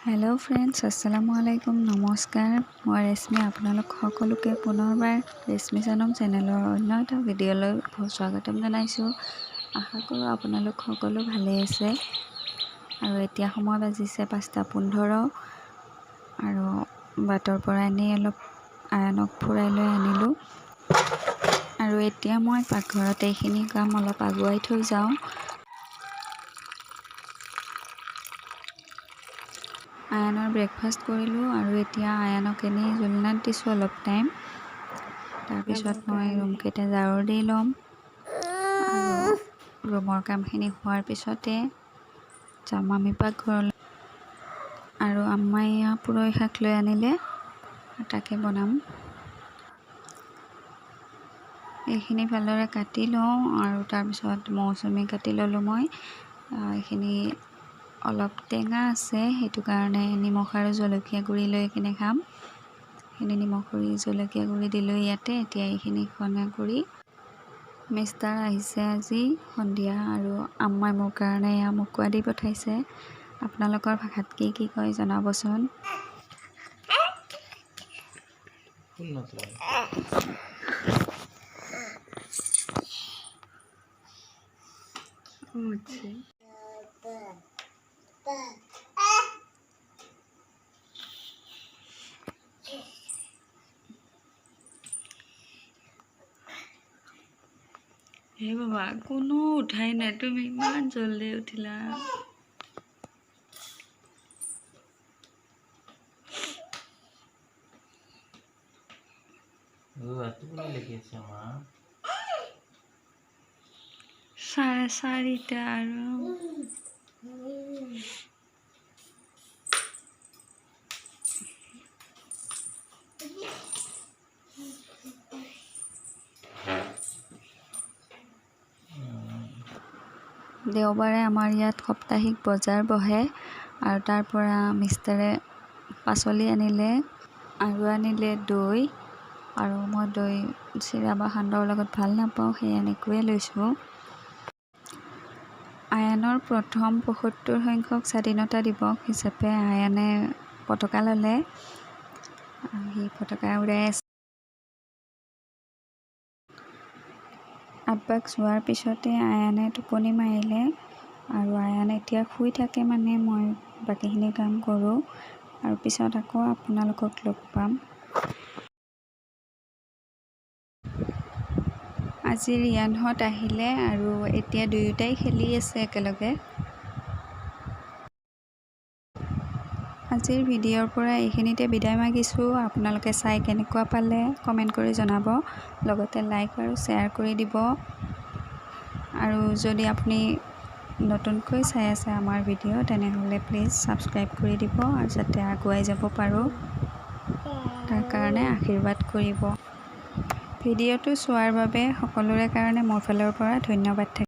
Hello' friends, আসসালামু আলাইকুম, নমস্কাৰ। মই ৰেশ্মি, আপোনালোক সকলোকে পুনৰবাৰ ৰেশ্মি চানম চেনেলৰ অন্য এটা ভিডিঅ'লৈ স্বাগতম জনাইছোঁ। আশা কৰোঁ আপোনালোক সকলো ভালেই আছে। আৰু এতিয়া সময় বাজিছে 5:15 আৰু বাটৰ পৰা এনেই অলপ আয়ানক ফুৰাই লৈ আনিলোঁ। আৰু এতিয়া মই পাকঘৰত এইখিনি কাম অলপ আগুৱাই থৈ যাওঁ। আয়ানৰ ব্ৰেকফাষ্ট কৰিলোঁ আৰু এতিয়া আয়ানক এনেই জুলনাত দিছোঁ অলপ টাইম। তাৰপিছত মই ৰুমকেইটা ঝাৰু দি ল'ম আৰু ৰুমৰ কামখিনি হোৱাৰ পিছতে যাম আমি পাকঘৰলৈ। আৰু আম্মাই পুৰৈ শাক লৈ আনিলে, তাকে বনাম। এইখিনি ভালদৰে কাটি লওঁ আৰু তাৰপিছত মৌচুমী কাটি ল'লোঁ মই। এইখিনি অলপ টেঙা আছে, সেইটো কাৰণে নিমখ আৰু জলকীয়া গুড়ি লৈ কিনে খাম। এইখিনি নিমখ গুড়ি জলকীয়া গুড়ি দিলোঁ ইয়াতে। এতিয়া এইখিনি খনা কৰি মিষ্টাৰ আহিছে আজি সন্ধিয়া আৰু আম্মাই মোৰ কাৰণে মোকোৱা দি পঠাইছে। আপোনালোকৰ ভাষাত কি কয় জনাবচোন। হে বাবা, কোনো উঠাই নাই, তুমি ইমান জলদি উঠিলা। চাৰে 4টা আৰু দেওবাৰে আমাৰ ইয়াত সাপ্তাহিক বজাৰ বহে আৰু তাৰ পৰা মিষ্টাৰে পাচলি আনিলে আৰু আনিলে দৈ। আৰু মই দৈ চিৰা বা সান্দহৰ লগত ভাল নাপাওঁ, সেই এনেকৈয়ে লৈছোঁ। আয়ানৰ প্ৰথম ৭৫ সংখ্যক স্বাধীনতা দিৱস হিচাপে আয়ানে পতাকা ল'লে। সি পতাকা উৰাই আছে। আব্বাক যোৱাৰ পিছতে আয়ানে টোপনি মাৰিলে আৰু আয়ান এতিয়া শুই থাকে, মানে মই বাকীখিনি কাম কৰোঁ আৰু পিছত আকৌ আপোনালোকক লগ পাম। আজি ৰিয়ানহঁত আহিলে আৰু এতিয়া দুয়োটাই খেলি আছে একেলগে। আজিৰ ভিডিঅ'ৰ পৰা এইখিনিতে বিদায় মাগিছোঁ। আপোনালোকে চাই কেনেকুৱা পালে কমেণ্ট কৰি জনাব, লগতে লাইক আৰু শ্বেয়াৰ কৰি দিব। আৰু যদি আপুনি নতুনকৈ চাই আছে আমাৰ ভিডিঅ', তেনেহ'লে প্লিজ ছাবস্ক্ৰাইব কৰি দিব আৰু যাতে আগুৱাই যাব পাৰোঁ, তাৰ কাৰণে আশীৰ্বাদ কৰিব। ভিডিঅ'টো চোৱাৰ বাবে সকলোৰে কাৰণে মোৰ ফালৰ পৰা ধন্যবাদ থাকিল।